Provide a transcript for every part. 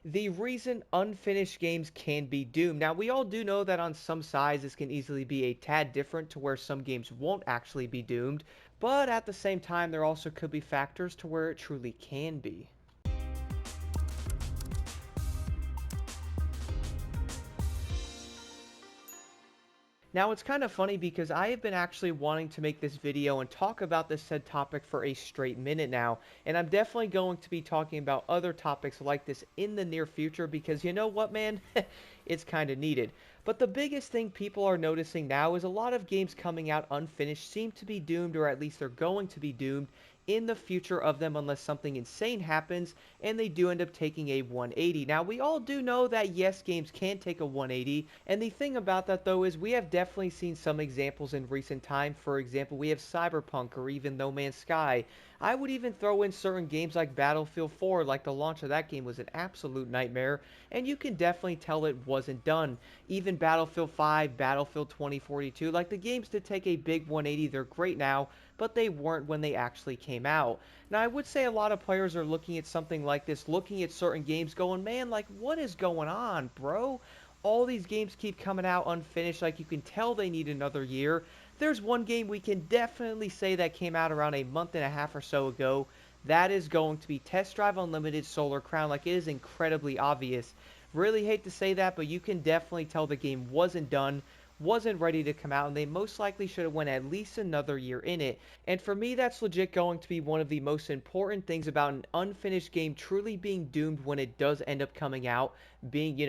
the reason unfinished games can be doomed. Now, we all do know that on some sides this can easily be a tad different to where some games won't actually be doomed, but at the same time, there also could be factors to where it truly can be. Now, it's kind of funny because I have been actually wanting to make this video and talk about this said topic for a straight minute now, and I'm definitely going to be talking about other topics like this in the near future because you know what, man? It's kind of needed. But the biggest thing people are noticing now is a lot of games coming out unfinished seem to be doomed, or at least they're going to be doomed in the future of them unless something insane happens and they do end up taking a 180. Now, we all do know that yes, games can take a 180, and the thing about that though is we have definitely seen some examples in recent time. For example, we have Cyberpunk or even No Man's Sky. I would even throw in certain games like Battlefield 4, like the launch of that game was an absolute nightmare, and you can definitely tell it wasn't done. Even Battlefield 5, Battlefield 2042, like the games did take a big 180, they're great now, but they weren't when they actually came out. Now, I would say a lot of players are looking at something like this, looking at certain games going, man, like, what is going on, bro? All these games keep coming out unfinished, like, you can tell they need another year. There's one game we can definitely say that came out around a month and a half or so ago. That is going to be Test Drive Unlimited Solar Crown. Like, it is incredibly obvious. Really hate to say that, but you can definitely tell the game wasn't done, wasn't ready to come out, and they most likely should have went at least another year in it. And for me, that's legit going to be one of the most important things about an unfinished game truly being doomed when it does end up coming out, being,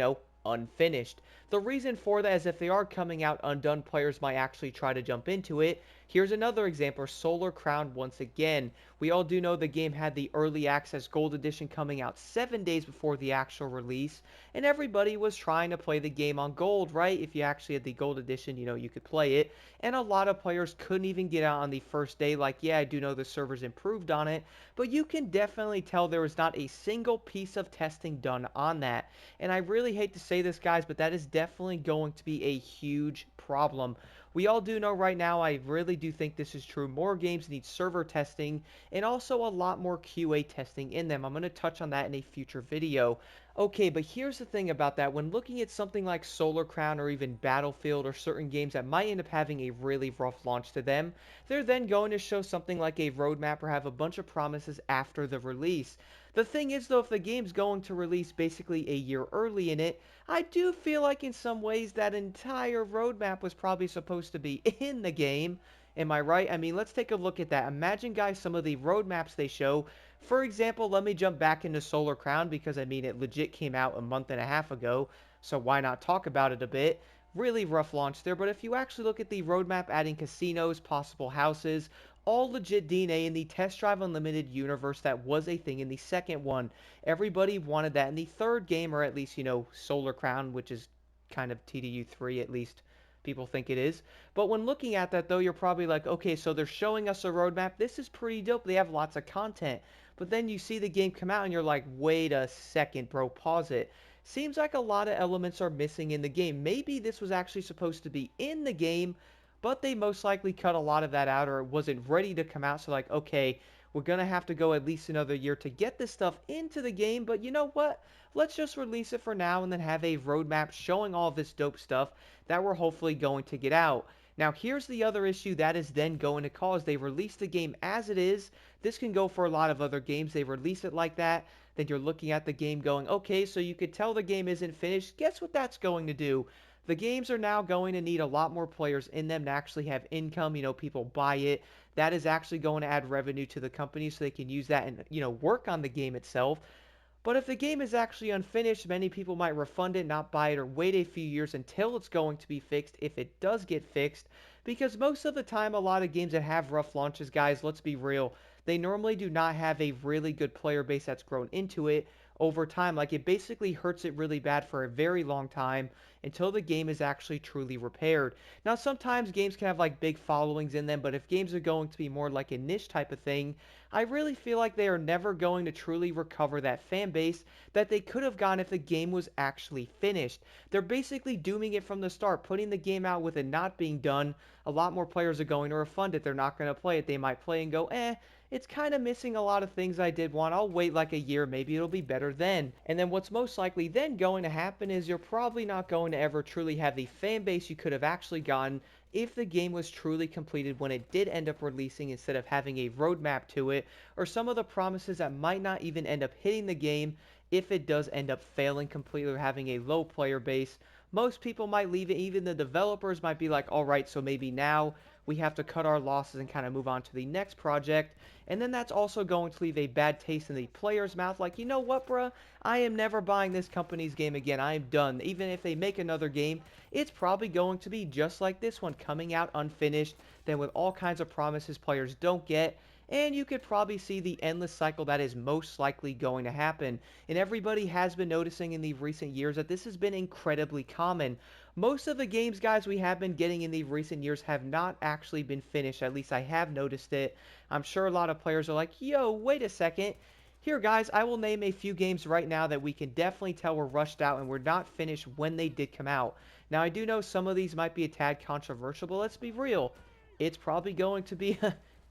unfinished. The reason for that is if they are coming out undone, players might actually try to jump into it. Here's another example, Solar Crown once again. We all do know the game had the early access gold edition coming out 7 days before the actual release, and everybody was trying to play the game on gold, right? If you actually had the gold edition, you could play it, and a lot of players couldn't even get out on the first day. Like, yeah, I do know the servers improved on it, but you can definitely tell there was not a single piece of testing done on that. And I really hate to say this, guys, but that is definitely going to be a huge problem. We all do know right now, I really do think this is true. More games need server testing and also a lot more QA testing in them. I'm going to touch on that in a future video. Okay, but here's the thing about that. When looking at something like Solar Crown or even Battlefield or certain games that might end up having a really rough launch to them, they're then going to show something like a roadmap or have a bunch of promises after the release. The thing is, though, if the game's going to release basically a year early in it, I do feel like in some ways that entire roadmap was probably supposed to be in the game. Am I right? I mean, let's take a look at that. Imagine, guys, some of the roadmaps they show. For example, let me jump back into Solar Crown because, I mean, it legit came out a month and a half ago, so why not talk about it a bit? Really rough launch there, but if you actually look at the roadmap adding casinos, possible houses, all legit DNA in the Test Drive Unlimited universe that was a thing in the second one. Everybody wanted that in the third game, or at least, Solar Crown, which is kind of TDU3 at least people think it is. But when looking at that, though, you're probably like, okay, so they're showing us a roadmap. This is pretty dope. They have lots of content. But then you see the game come out and you're like, wait a second, bro, pause it. Seems like a lot of elements are missing in the game. Maybe this was actually supposed to be in the game, but they most likely cut a lot of that out or it wasn't ready to come out. So like, okay, we're going to have to go at least another year to get this stuff into the game. But you know what? Let's just release it for now and then have a roadmap showing all this dope stuff that we're hopefully going to get out. Now, here's the other issue that is then going to cause. They release the game as it is. This can go for a lot of other games. They release it like that. Then you're looking at the game going, okay, so you could tell the game isn't finished. Guess what that's going to do? The games are now going to need a lot more players in them to actually have income. People buy it. That is actually going to add revenue to the company so they can use that and, work on the game itself. But if the game is actually unfinished, many people might refund it, not buy it, or wait a few years until it's going to be fixed if it does get fixed. Because most of the time, a lot of games that have rough launches, guys, let's be real, they normally do not have a really good player base that's grown into it over time. Like, it basically hurts it really bad for a very long time until the game is actually truly repaired. Now, sometimes games can have like big followings in them, but if games are going to be more like a niche type of thing, I really feel like they are never going to truly recover that fan base that they could have gotten if the game was actually finished. They're basically dooming it from the start, putting the game out with it not being done. A lot more players are going to refund it. They're not going to play it. They might play and go, it's kind of missing a lot of things I did want. I'll wait like a year, maybe it'll be better then. And then what's most likely then going to happen is you're probably not going to ever truly have the fan base you could have actually gotten if the game was truly completed when it did end up releasing instead of having a roadmap to it, or some of the promises that might not even end up hitting the game if it does end up failing completely or having a low player base. Most people might leave it, even the developers might be like, alright, so maybe now we have to cut our losses and kind of move on to the next project. And then that's also going to leave a bad taste in the player's mouth, like, you know what, bruh? I am never buying this company's game again. I am done. Even if they make another game, it's probably going to be just like this one, coming out unfinished, then with all kinds of promises players don't get. And you could probably see the endless cycle that is most likely going to happen. And everybody has been noticing in the recent years that this has been incredibly common. Most of the games, guys, we have been getting in the recent years have not actually been finished. At least I have noticed it. I'm sure a lot of players are like, yo, wait a second. Here, guys, I will name a few games right now that we can definitely tell were rushed out and were not finished when they did come out. Now, I do know some of these might be a tad controversial, but let's be real. It's probably going to be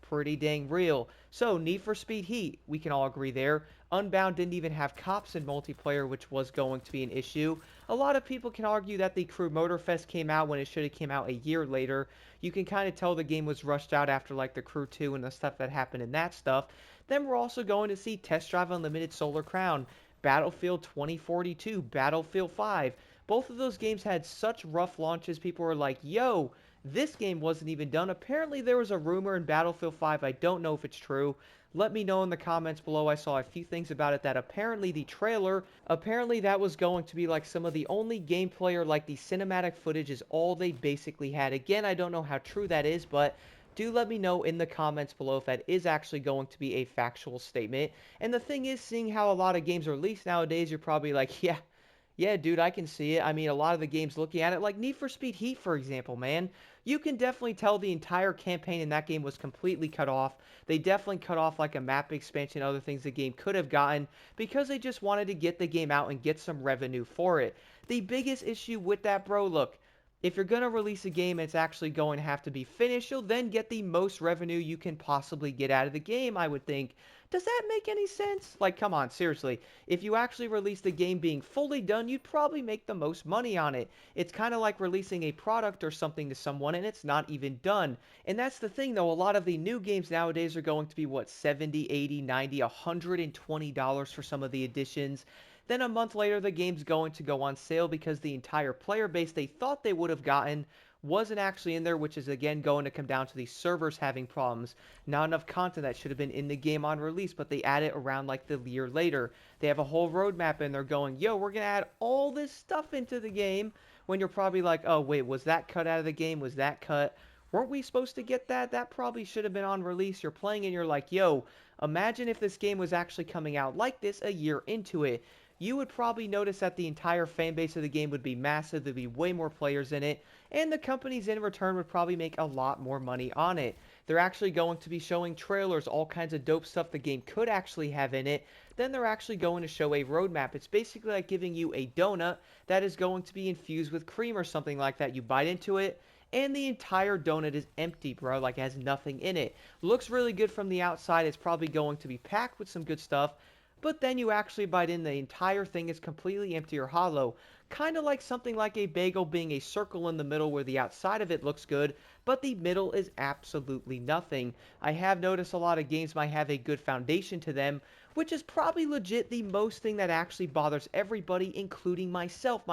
pretty dang real. So, Need for Speed Heat, we can all agree there. Unbound didn't even have cops in multiplayer, which was going to be an issue. A lot of people can argue that the Crew Motorfest came out when it should have came out a year later. You can kind of tell the game was rushed out after like the Crew 2 and the stuff that happened in that stuff. Then we're also going to see Test Drive Unlimited Solar Crown, Battlefield 2042, Battlefield 5. Both of those games had such rough launches, people were like, yo, this game wasn't even done. Apparently there was a rumor in Battlefield 5, I don't know if it's true. Let me know in the comments below. I saw a few things about it that apparently the trailer, apparently that was going to be like some of the only gameplay or like the cinematic footage is all they basically had. Again, I don't know how true that is, but do let me know in the comments below if that is actually going to be a factual statement. And the thing is, seeing how a lot of games are released nowadays, you're probably like, yeah, dude, I can see it. I mean, a lot of the games looking at it, like Need for Speed Heat, for example, man. You can definitely tell the entire campaign in that game was completely cut off. They definitely cut off like a map expansion, other things the game could have gotten, because they just wanted to get the game out and get some revenue for it. The biggest issue with that, bro, look, if you're going to release a game and it's actually going to have to be finished, you'll then get the most revenue you can possibly get out of the game, I would think. Does that make any sense? Like, come on, seriously. If you actually release the game being fully done, you'd probably make the most money on it. It's kind of like releasing a product or something to someone and it's not even done. And that's the thing, though. A lot of the new games nowadays are going to be, what, 70, 80, 90, $120 for some of the editions. Then a month later, the game's going to go on sale because the entire player base they thought they would have gotten wasn't actually in there, which is again going to come down to the servers having problems. Not enough content that should have been in the game on release, but they add it around like the year later. They have a whole roadmap and they're going, yo, we're going to add all this stuff into the game, when you're probably like, oh, wait, was that cut out of the game? Was that cut? Weren't we supposed to get that? That probably should have been on release. You're playing and you're like, yo, imagine if this game was actually coming out like this a year into it. You would probably notice that the entire fan base of the game would be massive, there'd be way more players in it, and the companies in return would probably make a lot more money on it. They're actually going to be showing trailers, all kinds of dope stuff the game could actually have in it. Then they're actually going to show a roadmap. It's basically like giving you a donut that is going to be infused with cream or something like that. You bite into it, and the entire donut is empty, bro, like it has nothing in it. Looks really good from the outside. It's probably going to be packed with some good stuff, but then you actually bite in, the entire thing is completely empty or hollow. Kind of like something like a bagel being a circle in the middle where the outside of it looks good, but the middle is absolutely nothing. I have noticed a lot of games might have a good foundation to them, which is probably legit the most thing that actually bothers everybody, including myself.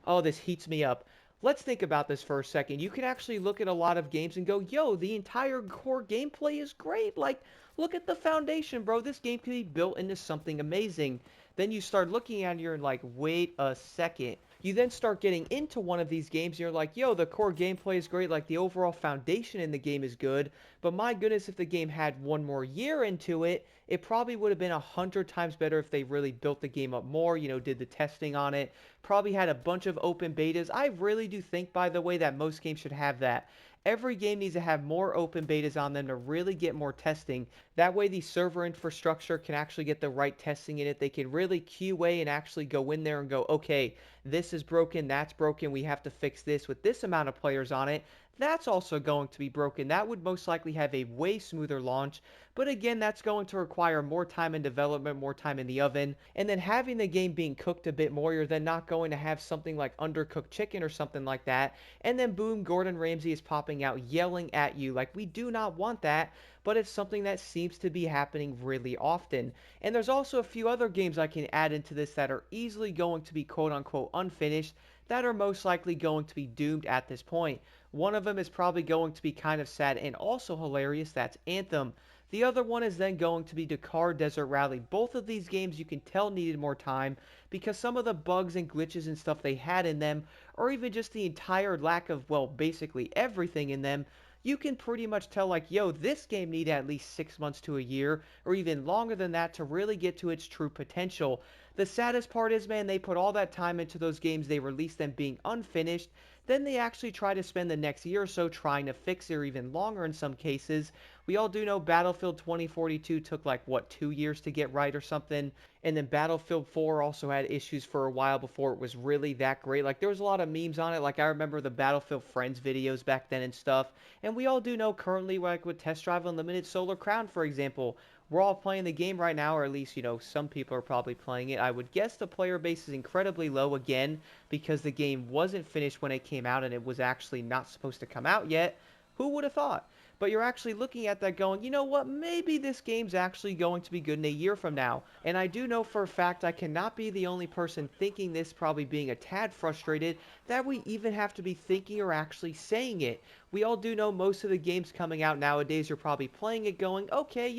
Oh, this heats me up. Let's think about this for a second. You can actually look at a lot of games and go, yo, the entire core gameplay is great. Like, look at the foundation, bro. This game can be built into something amazing. Then you start looking at it and you're like, wait a second. You then start getting into one of these games and you're like, yo, the core gameplay is great. Like, the overall foundation in the game is good. But my goodness, if the game had one more year into it, it probably would have been 100 times better if they really built the game up more, you know, did the testing on it, probably had a bunch of open betas. I really do think, by the way, that most games should have that. Every game needs to have more open betas on them to really get more testing. That way the server infrastructure can actually get the right testing in it. They can really QA and actually go in there and go, okay, this is broken, that's broken, we have to fix this with this amount of players on it. that's also going to be broken. That would most likely have a way smoother launch, but again, that's going to require more time in development, more time in the oven, and then having the game being cooked a bit more, you're then not going to have something like undercooked chicken or something like that, and then boom, Gordon Ramsay is popping out yelling at you. Like, we do not want that, but it's something that seems to be happening really often. And there's also a few other games I can add into this that are easily going to be quote unquote unfinished, that are most likely going to be doomed at this point. One of them is probably going to be kind of sad and also hilarious. That's Anthem. The other one is then going to be Dakar Desert Rally. Both of these games you can tell needed more time because some of the bugs and glitches and stuff they had in them, or even just the entire lack of, well, basically everything in them, you can pretty much tell like, yo, this game needed at least 6 months to a year, or even longer than that to really get to its true potential. The saddest part is, man, they put all that time into those games, they released them being unfinished, then they actually try to spend the next year or so trying to fix it, or even longer in some cases. We all do know Battlefield 2042 took like, what, 2 years to get right or something? And then Battlefield 4 also had issues for a while before it was really that great. Like, there was a lot of memes on it. Like, I remember the Battlefield Friends videos back then and stuff. And we all do know currently, like with Test Drive Unlimited Solar Crown, for example, we're all playing the game right now, or at least, some people are probably playing it. I would guess the player base is incredibly low again because the game wasn't finished when it came out and it was actually not supposed to come out yet. Who would have thought? But you're actually looking at that going, you know what, maybe this game's actually going to be good in a year from now. And I do know for a fact I cannot be the only person thinking this, probably being a tad frustrated, that we even have to be thinking or actually saying it. We all do know most of the games coming out nowadays, you're probably playing it going, okay,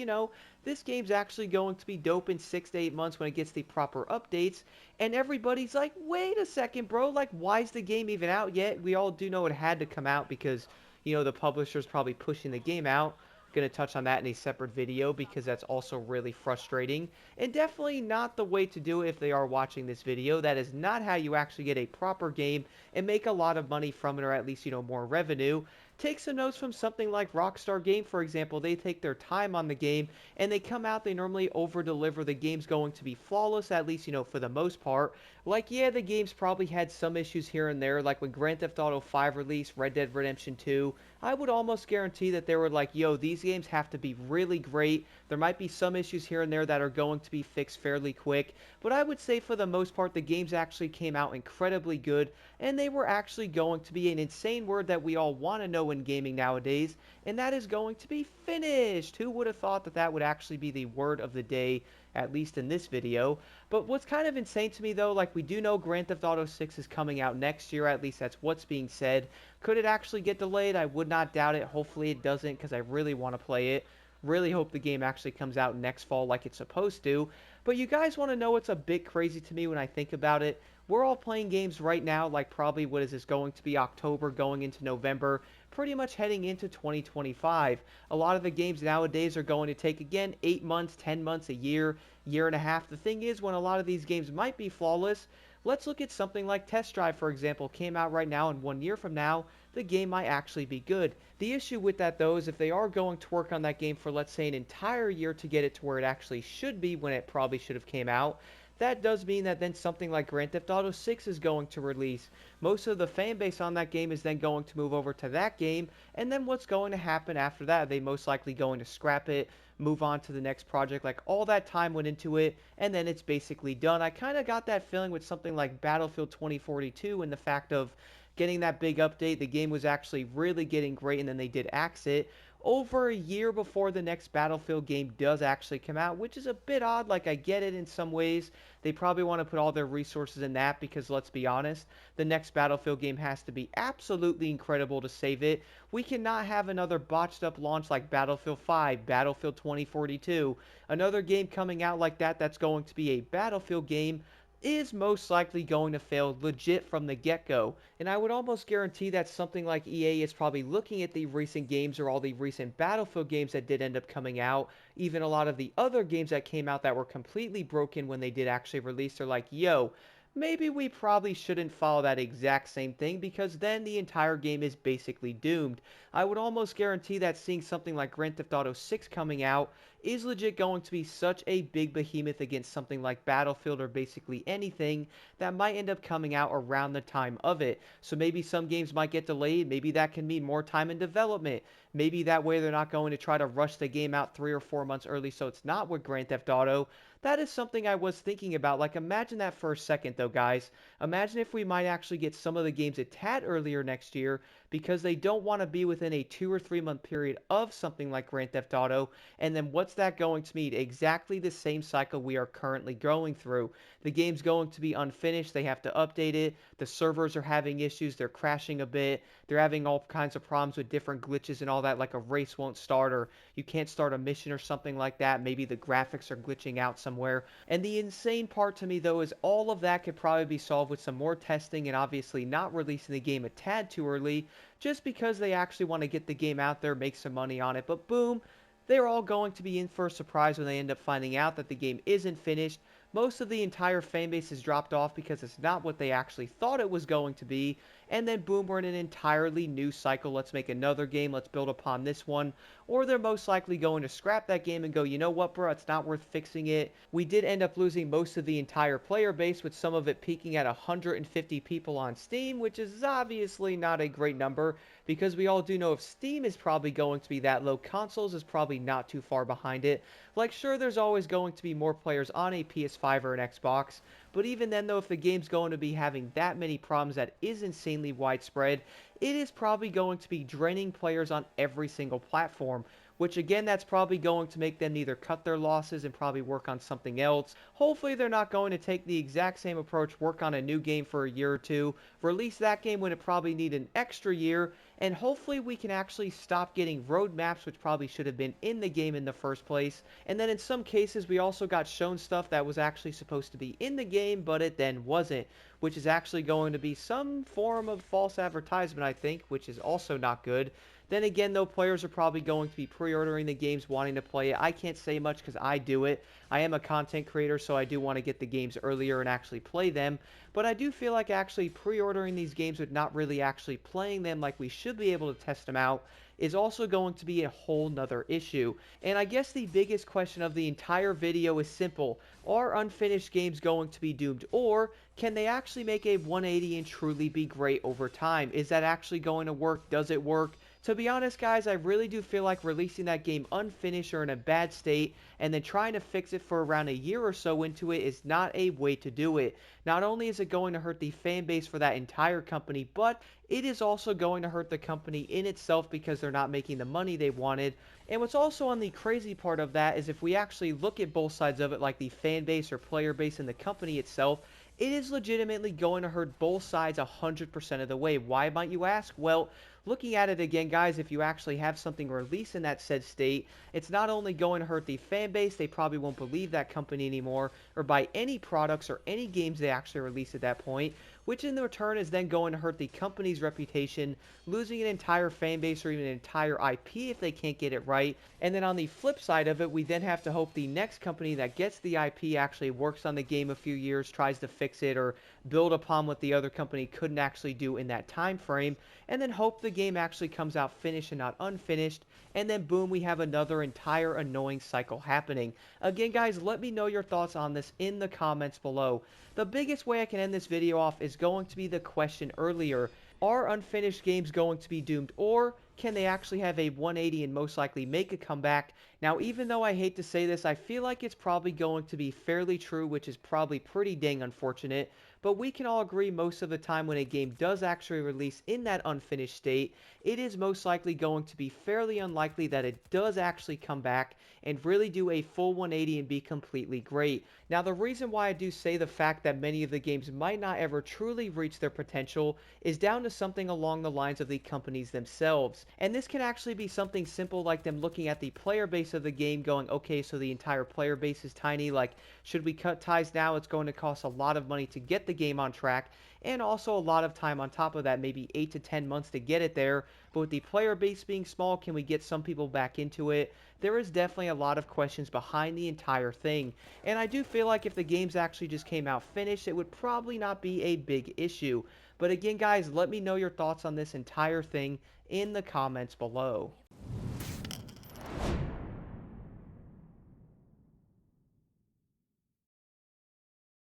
this game's actually going to be dope in 6 to 8 months when it gets the proper updates. And everybody's like, wait a second, bro, like, why is the game even out yet? We all do know it had to come out because the publisher's probably pushing the game out. Going to touch on that in a separate video because that's also really frustrating and definitely not the way to do it if they are watching this video. That is not how you actually get a proper game and make a lot of money from it, or at least, more revenue. Take some notes from something like Rockstar Game, for example. They take their time on the game and they come out, they normally over deliver. The game's going to be flawless, at least, for the most part. Like, yeah, the game's probably had some issues here and there, like when Grand Theft Auto 5 released, Red Dead Redemption 2, I would almost guarantee that they were like, yo, these games have to be really great. There might be some issues here and there that are going to be fixed fairly quick, but I would say for the most part, the games actually came out incredibly good, and they were actually going to be an insane word that we all want to know in gaming nowadays, and that is going to be finished. Who would have thought that that would actually be the word of the day, at least in this video? But what's kind of insane to me though, like, we do know Grand Theft Auto 6 is coming out next year, at least that's what's being said. Could it actually get delayed? I would not doubt it. Hopefully it doesn't, because I really want to play it. Really hope the game actually comes out next fall like it's supposed to. But you guys want to know what's a bit crazy to me when I think about it? We're all playing games right now, like probably, what is this, going to be October, going into November, pretty much heading into 2025. A lot of the games nowadays are going to take, again, 8 months, 10 months, a year, year and a half. The thing is, when a lot of these games might be flawless, let's look at something like Test Drive, for example. Came out right now, and 1 year from now, the game might actually be good. The issue with that, though, is if they are going to work on that game for, let's say, an entire year to get it to where it actually should be when it probably should have came out, that does mean that then something like Grand Theft Auto 6 is going to release. Most of the fan base on that game is then going to move over to that game, and then what's going to happen after that? They most likely going to scrap it, move on to the next project. Like, all that time went into it, and then it's basically done. I kind of got that feeling with something like Battlefield 2042, and the fact of getting that big update, the game was actually really getting great, and then they did axe it over a year before the next Battlefield game does actually come out, which is a bit odd. Like, I get it in some ways. They probably want to put all their resources in that because, let's be honest, the next Battlefield game has to be absolutely incredible to save it. We cannot have another botched up launch like Battlefield 5, Battlefield 2042, another game coming out like that that's going to be a Battlefield game is most likely going to fail legit from the get-go. And I would almost guarantee that something like EA is probably looking at the recent games, or all the recent Battlefield games that did end up coming out, even a lot of the other games that came out that were completely broken when they did actually release. They're like, yo, maybe we probably shouldn't follow that exact same thing, because then the entire game is basically doomed. I would almost guarantee that seeing something like Grand Theft Auto 6 coming out is legit going to be such a big behemoth against something like Battlefield or basically anything that might end up coming out around the time of it. So maybe some games might get delayed. Maybe that can mean more time in development. Maybe that way they're not going to try to rush the game out 3 or 4 months early so it's not with Grand Theft Auto. That is something I was thinking about. Like, imagine that for a second, though, guys. Imagine if we might actually get some of the games a tad earlier next year because they don't want to be within a 2 or 3 month period of something like Grand Theft Auto. And then what's that going to mean? Exactly the same cycle we are currently going through. The game's going to be unfinished. They have to update it. The servers are having issues. They're crashing a bit. They're having all kinds of problems with different glitches and all that, like a race won't start or you can't start a mission or something like that. Maybe the graphics are glitching out somewhere. And the insane part to me, though, is all of that could probably be solved with some more testing and obviously not releasing the game a tad too early just because they actually want to get the game out there, make some money on it. But boom, they're all going to be in for a surprise when they end up finding out that the game isn't finished. Most of the entire fan base has dropped off because it's not what they actually thought it was going to be. And then boom, we're in an entirely new cycle. Let's make another game. Let's build upon this one. Or they're most likely going to scrap that game and go, you know what, bro, it's not worth fixing it. We did end up losing most of the entire player base, with some of it peaking at 150 people on Steam, which is obviously not a great number because we all do know if Steam is probably going to be that low, consoles is probably not too far behind it. Like, sure, there's always going to be more players on a PS5 or an Xbox, but even then, though, if the game's going to be having that many problems that is insanely widespread, it is probably going to be draining players on every single platform, which again, that's probably going to make them either cut their losses and probably work on something else. Hopefully they're not going to take the exact same approach, work on a new game for a year or two, release that game when it probably need an extra year, and hopefully we can actually stop getting roadmaps, which probably should have been in the game in the first place. And then in some cases, we also got shown stuff that was actually supposed to be in the game, but it then wasn't, which is actually going to be some form of false advertisement, I think, which is also not good. Then again, though, players are probably going to be pre-ordering the games, wanting to play it. I can't say much because I do it. I am a content creator, so I do want to get the games earlier and actually play them. But I do feel like actually pre-ordering these games with not really actually playing them like we should be able to test them out is also going to be a whole nother issue. And I guess the biggest question of the entire video is simple. Are unfinished games going to be doomed, or can they actually make a 180 and truly be great over time? Is that actually going to work? Does it work? To be honest, guys, I really do feel like releasing that game unfinished or in a bad state and then trying to fix it for around a year or so into it is not a way to do it. Not only is it going to hurt the fan base for that entire company, but it is also going to hurt the company in itself because they're not making the money they wanted. And what's also on the crazy part of that is if we actually look at both sides of it, like the fan base or player base and the company itself, it is legitimately going to hurt both sides 100% of the way. Why, might you ask? Well, looking at it again, guys, if you actually have something released in that said state, it's not only going to hurt the fan base, they probably won't believe that company anymore or buy any products or any games they actually release at that point, which in return is then going to hurt the company's reputation, losing an entire fan base or even an entire IP if they can't get it right. And then on the flip side of it, we then have to hope the next company that gets the IP actually works on the game a few years, tries to fix it or build upon what the other company couldn't actually do in that time frame, and then hope the game actually comes out finished and not unfinished, and then boom, we have another entire annoying cycle happening. Again, guys, let me know your thoughts on this in the comments below. The biggest way I can end this video off is going to be the question earlier. Are unfinished games going to be doomed, or can they actually have a 180 and most likely make a comeback? Now, even though I hate to say this, I feel like it's probably going to be fairly true, which is probably pretty dang unfortunate, but we can all agree most of the time when a game does actually release in that unfinished state, it is most likely going to be fairly unlikely that it does actually come back and really do a full 180 and be completely great. Now, the reason why I do say the fact that many of the games might not ever truly reach their potential is down to something along the lines of the companies themselves. And this can actually be something simple like them looking at the player base of the game going, okay, so the entire player base is tiny, like, should we cut ties now? It's going to cost a lot of money to get the game on track, and also a lot of time on top of that, maybe 8 to 10 months to get it there. But with the player base being small, can we get some people back into it? There is definitely a lot of questions behind the entire thing, and I do feel like if the games actually just came out finished, it would probably not be a big issue. But again, guys, let me know your thoughts on this entire thing in the comments below.